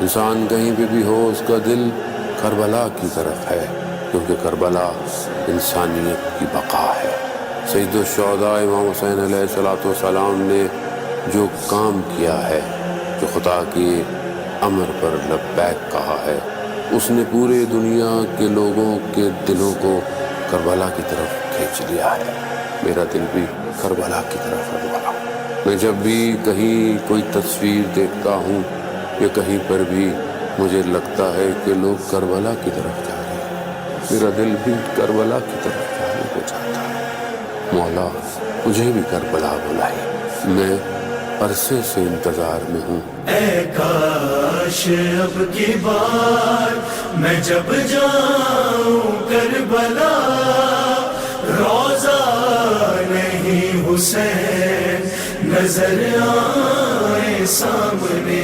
انسان کہیں پہ بھی ہو اس کا دل کربلا کی طرف ہے، کیونکہ کربلا انسانیت کی بقا ہے۔ سید الشہداء امام حسین علیہ السلام نے جو کام کیا ہے، جو خدا کے امر پر لبیک کہا ہے، اس نے پورے دنیا کے لوگوں کے دلوں کو کربلا کی طرف کھینچ لیا ہے۔ میرا دل بھی کربلا کی طرف ہے مولا۔ میں جب بھی کہیں کوئی تصویر دیکھتا ہوں یا کہیں پر بھی مجھے لگتا ہے کہ لوگ کربلا کی طرف جا رہے ہیں، میرا دل بھی کربلا کی طرف جانے کو چاہتا ہے۔ مولا مجھے بھی کربلا بلائی، میں عرصے سے انتظار میں ہوں۔ اے کاش اب کی بار میں جب جاؤں کربلا، روضہ نہیں حسین نظر آئے سامنے،